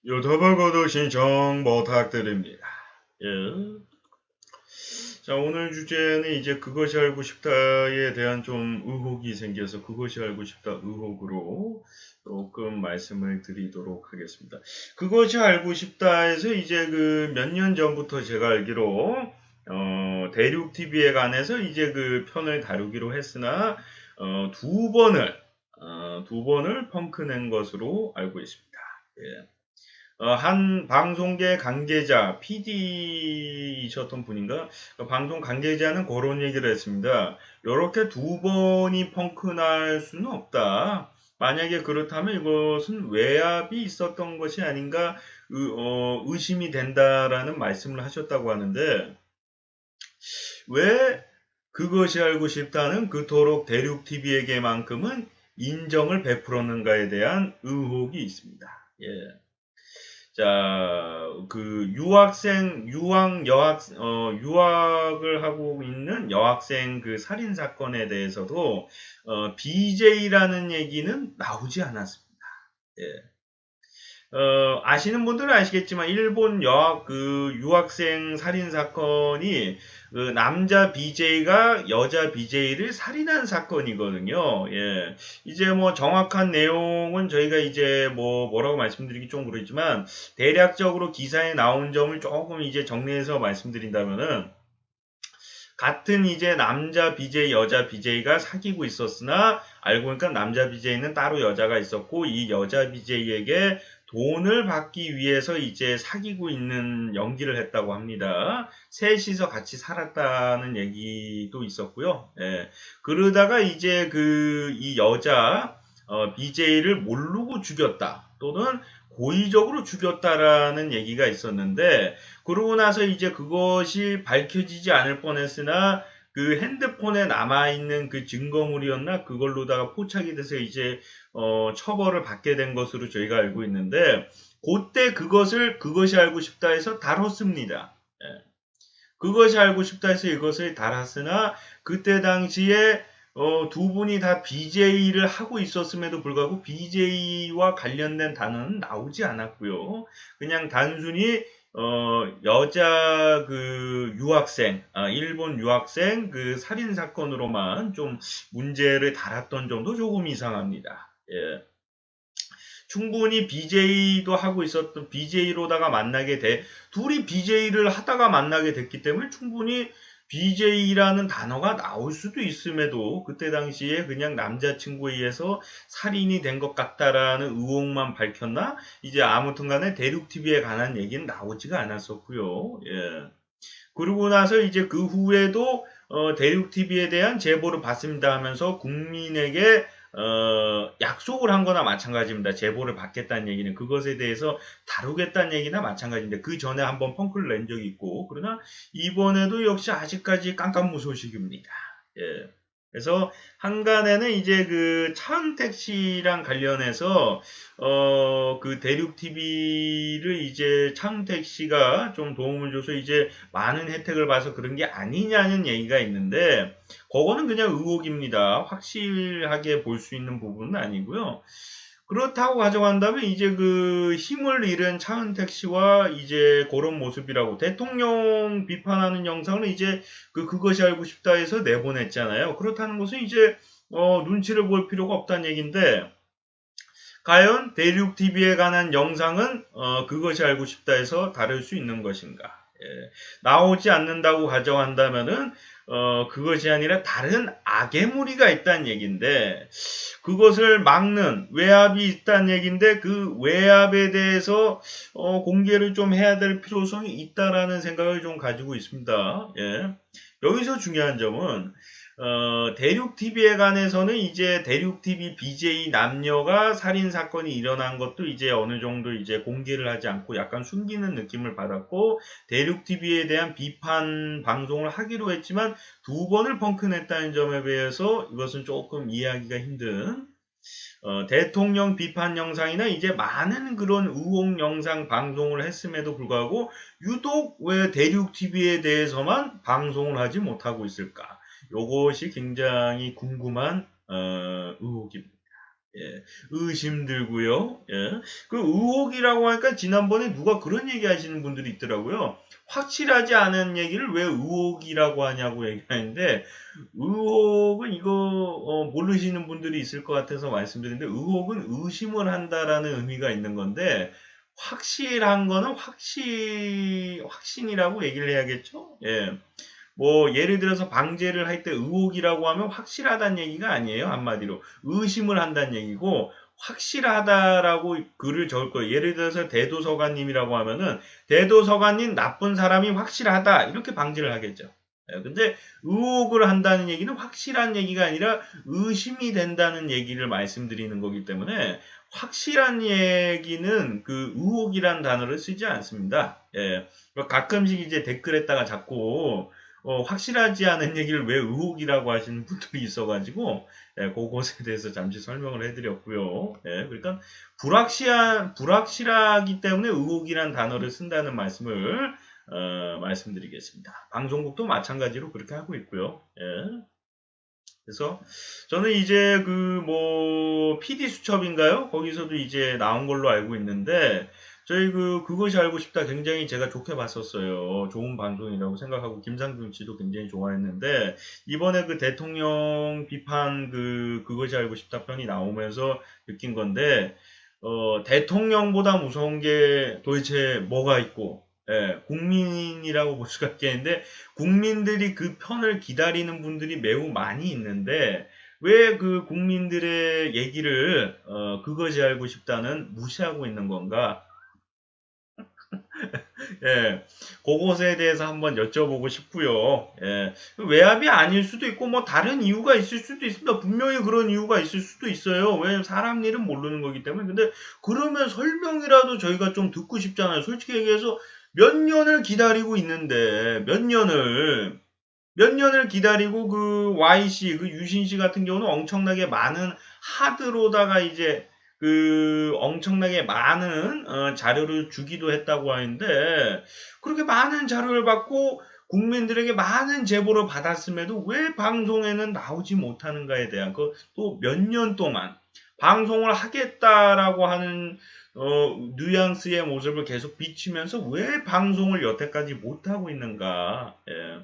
유튜브 신청 부탁드립니다. 예. 자, 오늘 주제는 이제 그것이 알고 싶다에 대한 좀 의혹이 생겨서 그것이 알고 싶다 의혹으로 조금 말씀을 드리도록 하겠습니다. 그것이 알고 싶다에서 이제 그 몇 년 전부터 제가 알기로 대륙 TV에 관해서 이제 그 편을 다루기로 했으나 두 번을 펑크 낸 것으로 알고 있습니다. 예. 한 방송계 관계자, PD이셨던 분인가? 방송 관계자는 그런 얘기를 했습니다. 이렇게 두 번이 펑크날 수는 없다. 만약에 그렇다면 이것은 외압이 있었던 것이 아닌가 의심이 된다라는 말씀을 하셨다고 하는데, 왜 그것이 알고 싶다는 그토록 대륙TV에게만큼은 인정을 베풀었는가에 대한 의혹이 있습니다. 예. 자, 그 유학을 하고 있는 여학생 그 살인 사건에 대해서도 BJ라는 얘기는 나오지 않았습니다. 예. 아시는 분들은 아시겠지만 일본 유학생 살인 사건이 그 남자 BJ가 여자 BJ를 살인한 사건이거든요. 예. 이제 뭐 정확한 내용은 저희가 이제 뭐라고 말씀드리기 좀 그렇지만 대략적으로 기사에 나온 점을 조금 이제 정리해서 말씀드린다면은 같은 이제 남자 BJ, 여자 BJ가 사귀고 있었으나 알고 보니까 남자 BJ는 따로 여자가 있었고 이 여자 BJ에게 돈을 받기 위해서 이제 사귀고 있는 연기를 했다고 합니다. 셋이서 같이 살았다는 얘기도 있었고요. 예. 그러다가 이제 이 여자 BJ를 모르고 죽였다. 또는 고의적으로 죽였다라는 얘기가 있었는데 그러고 나서 이제 그것이 밝혀지지 않을 뻔했으나 그 핸드폰에 남아있는 그 증거물이었나 그걸로다가 포착이 돼서 이제 처벌을 받게 된 것으로 저희가 알고 있는데 그때 그것이 알고 싶다 해서 다뤘습니다. 예. 그것이 알고 싶다 해서 이것을 달았으나 그때 당시에 두 분이 다 BJ를 하고 있었음에도 불구하고 BJ와 관련된 단어는 나오지 않았고요. 그냥 단순히 여자 그 유학생, 일본 유학생 그 살인 사건으로만 좀 문제를 달았던 점도 조금 이상합니다. 예. 충분히 BJ도 하고 있었던 BJ로다가 둘이 BJ를 하다가 만나게 됐기 때문에 충분히 BJ라는 단어가 나올 수도 있음에도 그때 당시에 그냥 남자친구에 의해서 살인이 된 것 같다라는 의혹만 밝혔나? 이제 아무튼 간에 대륙TV에 관한 얘기는 나오지가 않았었고요. 예. 그러고 나서 이제 그 후에도 대륙TV에 대한 제보를 받습니다 하면서 국민에게 약속을 한 거나 마찬가지입니다. 제보를 받겠다는 얘기는 그것에 대해서 다루겠다는 얘기나 마찬가지인데 그 전에 한번 펑크를 낸 적이 있고 그러나 이번에도 역시 아직까지 깜깜무소식입니다. 예. 그래서 한간에는 이제 그 차은택 씨랑 관련해서 그 대륙 TV를 이제 차은택 씨가 좀 도움을 줘서 이제 많은 혜택을 봐서 그런 게 아니냐는 얘기가 있는데 그거는 그냥 의혹입니다. 확실하게 볼 수 있는 부분은 아니고요. 그렇다고 가져간다면 이제 그 힘을 잃은 차은택 씨와 이제 그런 모습이라고 대통령 비판하는 영상을 이제 그것이 알고 싶다 해서 내보냈잖아요. 그렇다는 것은 이제 눈치를 볼 필요가 없다는 얘기인데 과연 대륙TV에 관한 영상은 그것이 알고 싶다 해서 다룰 수 있는 것인가? 예. 나오지 않는다고 가정한다면은 그것이 아니라 다른 악의 무리가 있다는 얘기인데 그것을 막는 외압이 있다는 얘기인데 그 외압에 대해서 공개를 좀 해야 될 필요성이 있다라는 생각을 좀 가지고 있습니다. 예. 여기서 중요한 점은 대륙TV에 관해서는 이제 대륙TV BJ 남녀가 살인 사건이 일어난 것도 이제 어느 정도 이제 공개를 하지 않고 약간 숨기는 느낌을 받았고 대륙TV에 대한 비판 방송을 하기로 했지만 두 번을 펑크냈다는 점에 비해서 이것은 조금 이해하기가 힘든 대통령 비판 영상이나 이제 많은 그런 의혹 영상 방송을 했음에도 불구하고 유독 왜 대륙TV에 대해서만 방송을 하지 못하고 있을까? 요것이 굉장히 궁금한 의혹입니다. 예, 의심 들고요. 예. 그 의혹이라고 하니까 지난번에 누가 그런 얘기 하시는 분들이 있더라고요. 확실하지 않은 얘기를 왜 의혹이라고 하냐고 얘기하는데, 의혹은 이거, 모르시는 분들이 있을 것 같아서 말씀드리는데, 의혹은 의심을 한다라는 의미가 있는 건데, 확실한 거는 확신이라고 얘기를 해야겠죠? 예. 뭐 예를 들어서 방제를 할 때 의혹이라고 하면 확실하다는 얘기가 아니에요. 한마디로 의심을 한다는 얘기고 확실하다라고 글을 적을 거예요. 예를 들어서 대도서관님이라고 하면은 대도서관님 나쁜 사람이 확실하다 이렇게 방제를 하겠죠. 근데 의혹을 한다는 얘기는 확실한 얘기가 아니라 의심이 된다는 얘기를 말씀드리는 거기 때문에 확실한 얘기는 그 의혹이란 단어를 쓰지 않습니다. 예. 가끔씩 이제 댓글에다가 자꾸 확실하지 않은 얘기를 왜 의혹이라고 하시는 분들이 있어가지고, 예, 그것에 대해서 잠시 설명을 해드렸고요. 예, 그러니까 불확실하기 때문에 의혹이란 단어를 쓴다는 말씀을, 말씀드리겠습니다. 방송국도 마찬가지로 그렇게 하고 있고요. 예. 그래서 저는 이제 PD 수첩인가요? 거기서도 이제 나온 걸로 알고 있는데 저희 그것이 알고 싶다 굉장히 제가 좋게 봤었어요. 좋은 방송이라고 생각하고 김상준 씨도 굉장히 좋아했는데 이번에 그 대통령 비판 그것이 알고 싶다 편이 나오면서 느낀 건데 대통령보다 무서운 게 도대체 뭐가 있고 예, 국민이라고 볼 수가 있겠는데 국민들이 그 편을 기다리는 분들이 매우 많이 있는데 왜 그 국민들의 얘기를 그것이 알고 싶다는 무시하고 있는 건가? 예, 그것에 대해서 한번 여쭤보고 싶고요. 예, 외압이 아닐 수도 있고 뭐 다른 이유가 있을 수도 있습니다. 분명히 그런 이유가 있을 수도 있어요. 왜 사람 일은 모르는 거기 때문에. 근데 그러면 설명이라도 저희가 좀 듣고 싶잖아요. 솔직히 얘기해서 몇 년을 기다리고 있는데 몇 년을 기다리고 그 YC, 그 유신 씨 같은 경우는 엄청나게 많은 하드로다가 이제 엄청나게 많은 자료를 주기도 했다고 하는데 그렇게 많은 자료를 받고 국민들에게 많은 제보를 받았음에도 왜 방송에는 나오지 못하는가에 대한 또 몇 년 동안 방송을 하겠다라고 하는 뉘앙스의 모습을 계속 비치면서 왜 방송을 여태까지 못하고 있는가. 예.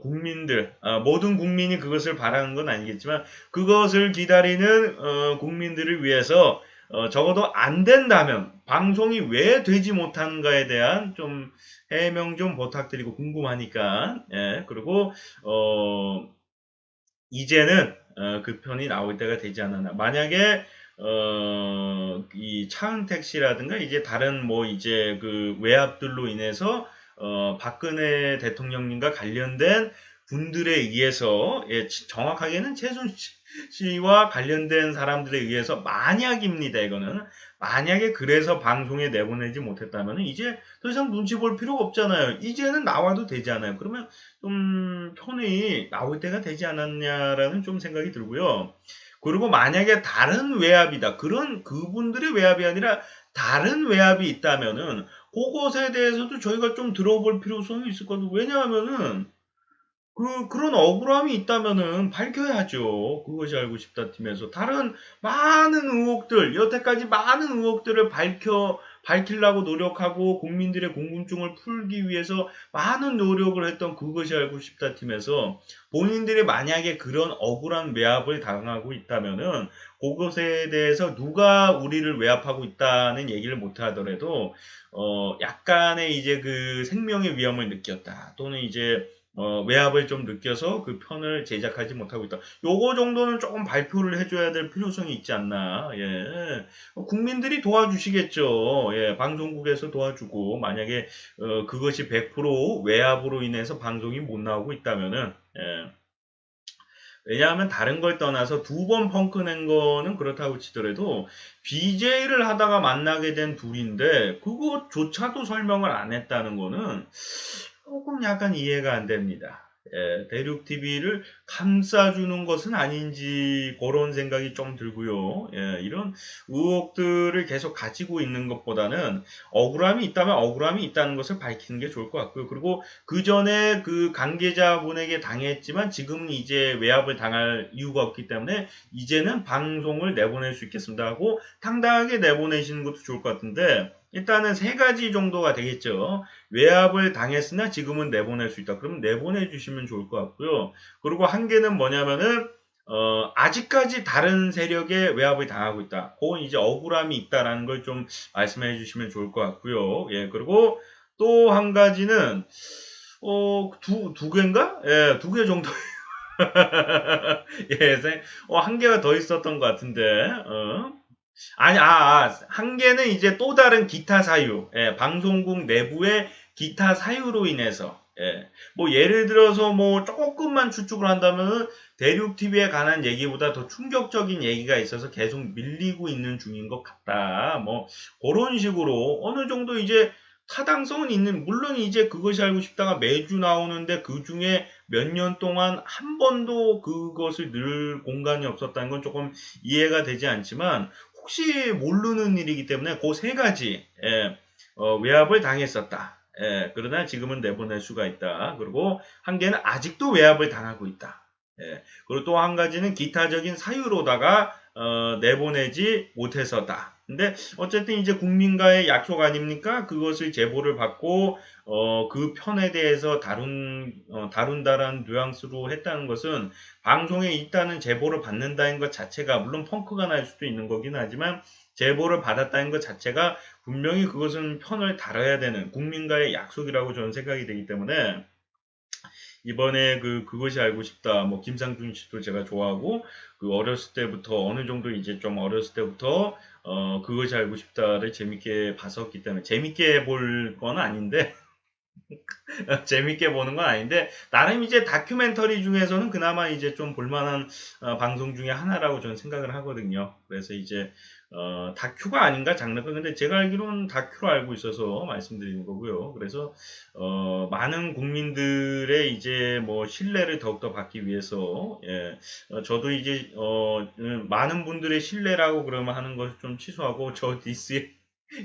국민들, 모든 국민이 그것을 바라는 건 아니겠지만, 그것을 기다리는, 국민들을 위해서, 적어도 안 된다면, 방송이 왜 되지 못하는가에 대한 좀 해명 좀 부탁드리고 궁금하니까, 예, 그리고, 이제는, 그 편이 나올 때가 되지 않았나. 만약에, 이 차은택 씨라든가, 이제 다른 뭐, 이제 외압들로 인해서, 박근혜 대통령님과 관련된 분들에 의해서, 예, 정확하게는 최순실씨와 관련된 사람들에 의해서, 만약입니다, 이거는. 만약에 그래서 방송에 내보내지 못했다면, 이제 더 이상 눈치 볼 필요가 없잖아요. 이제는 나와도 되잖아요. 그러면 좀 편이 나올 때가 되지 않았냐라는 좀 생각이 들고요. 그리고 만약에 다른 외압이다. 그분들의 외압이 아니라 다른 외압이 있다면은 그것에 대해서도 저희가 좀 들어볼 필요성이 있을 거거든요. 왜냐하면은 그런 억울함이 있다면은 밝혀야죠. 그것이 알고 싶다 팀에서. 다른 많은 의혹들, 여태까지 많은 의혹들을 밝히려고 노력하고 국민들의 궁금증을 풀기 위해서 많은 노력을 했던 그것이 알고 싶다 팀에서 본인들이 만약에 그런 억울한 외압을 당하고 있다면은 그것에 대해서 누가 우리를 외압하고 있다는 얘기를 못 하더라도, 약간의 이제 생명의 위험을 느꼈다. 또는 이제 외압을 좀 느껴서 그 편을 제작하지 못하고 있다. 요거 정도는 조금 발표를 해줘야 될 필요성이 있지 않나. 예. 국민들이 도와주시겠죠. 예. 방송국에서 도와주고, 만약에, 그것이 100% 외압으로 인해서 방송이 못 나오고 있다면은, 예. 왜냐하면 다른 걸 떠나서 두 번 펑크 낸 거는 그렇다고 치더라도 BJ를 하다가 만나게 된 둘인데 그것조차도 설명을 안 했다는 거는 조금 약간 이해가 안 됩니다. 예, 대륙TV를 감싸주는 것은 아닌지 그런 생각이 좀 들고요. 예, 이런 의혹들을 계속 가지고 있는 것보다는 억울함이 있다면 억울함이 있다는 것을 밝히는 게 좋을 것 같고요. 그리고 그 전에 그 관계자분에게 당했지만 지금은 이제 외압을 당할 이유가 없기 때문에 이제는 방송을 내보낼 수 있겠습니다 하고 당당하게 내보내시는 것도 좋을 것 같은데 일단은 세 가지 정도가 되겠죠. 외압을 당했으나 지금은 내보낼 수 있다. 그러면 내보내주시면 좋을 것 같고요. 그리고 한 개는 뭐냐면은 아직까지 다른 세력에 외압을 당하고 있다. 그건 이제 억울함이 있다라는 걸 좀 말씀해 주시면 좋을 것 같고요. 예, 그리고 또 한 가지는 두 개인가? 예, 두 개 정도. 예, 한 개가 더 있었던 것 같은데, 아니, 한 개는 이제 또 다른 기타 사유, 예, 방송국 내부의 기타 사유로 인해서, 예, 뭐 예를 들어서 뭐 조금만 추측을 한다면 대륙 TV에 관한 얘기보다 더 충격적인 얘기가 있어서 계속 밀리고 있는 중인 것 같다. 뭐 그런 식으로 어느 정도 이제 타당성은 있는, 물론 이제 그것이 알고 싶다가 매주 나오는데 그 중에 몇 년 동안 한 번도 그것을 늘 공간이 없었다는 건 조금 이해가 되지 않지만 혹시 모르는 일이기 때문에 그 세 가지, 예, 외압을 당했었다. 예, 그러나 지금은 내보낼 수가 있다. 그리고 한 개는 아직도 외압을 당하고 있다. 예, 그리고 또 한 가지는 기타적인 사유로다가 내보내지 못해서다. 근데 어쨌든 이제 국민과의 약속 아닙니까? 그것을 제보를 받고 그 편에 대해서 다룬다라는 뉘앙스로 했다는 것은 방송에 있다는 제보를 받는다는 것 자체가 물론 펑크가 날 수도 있는 거긴 하지만 제보를 받았다는 것 자체가 분명히 그것은 편을 다뤄야 되는 국민과의 약속이라고 저는 생각이 되기 때문에 이번에 그것이 알고 싶다. 뭐 김상준 씨도 제가 좋아하고 그 어렸을 때부터 어느 정도 이제 좀 어렸을 때부터 그것이 알고 싶다를 재밌게 봤었기 때문에 재밌게 볼 건 아닌데 재밌게 보는 건 아닌데 나름 이제 다큐멘터리 중에서는 그나마 이제 좀 볼만한 방송 중에 하나라고 저는 생각을 하거든요. 그래서 이제 다큐가 아닌가 장르가 근데 제가 알기로는 다큐로 알고 있어서 말씀드리는 거고요. 그래서 많은 국민들의 이제 뭐 신뢰를 더욱더 받기 위해서 예, 저도 이제 많은 분들의 신뢰라고 그러면 하는 것을 좀 취소하고 저 디스의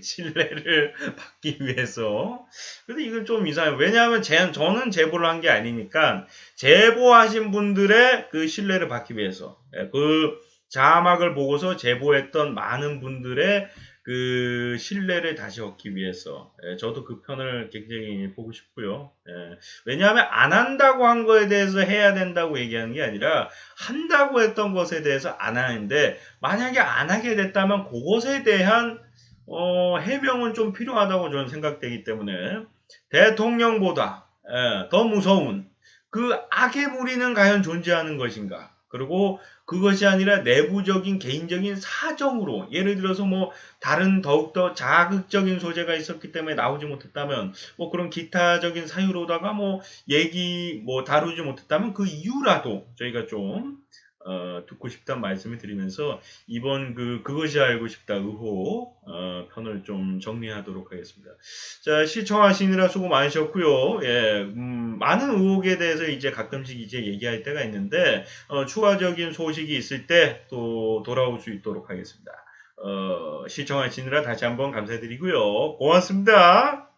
신뢰를 받기 위해서. 근데 이건 좀 이상해요. 왜냐하면 저는 제보를 한 게 아니니까 제보하신 분들의 그 신뢰를 받기 위해서. 예, 그 자막을 보고서 제보했던 많은 분들의 그 신뢰를 다시 얻기 위해서. 예, 저도 그 편을 굉장히 보고 싶고요. 예, 왜냐하면 안 한다고 한 거에 대해서 해야 된다고 얘기하는 게 아니라 한다고 했던 것에 대해서 안 하는데 만약에 안 하게 됐다면 그것에 대한 해명은 좀 필요하다고 저는 생각되기 때문에 대통령보다 더 무서운 그 악의 무리는 과연 존재하는 것인가? 그리고 그것이 아니라 내부적인 개인적인 사정으로 예를 들어서 뭐 다른 더욱더 자극적인 소재가 있었기 때문에 나오지 못했다면 뭐 그런 기타적인 사유로다가 뭐 얘기 뭐 다루지 못했다면 그 이유라도 저희가 좀 듣고 싶다는 말씀을 드리면서 이번 그것이 알고 싶다 의혹 편을 좀 정리하도록 하겠습니다. 자, 시청하시느라 수고 많으셨고요. 예, 많은 의혹에 대해서 이제 가끔씩 이제 얘기할 때가 있는데 추가적인 소식이 있을 때 또 돌아올 수 있도록 하겠습니다. 시청하시느라 다시 한번 감사드리고요. 고맙습니다.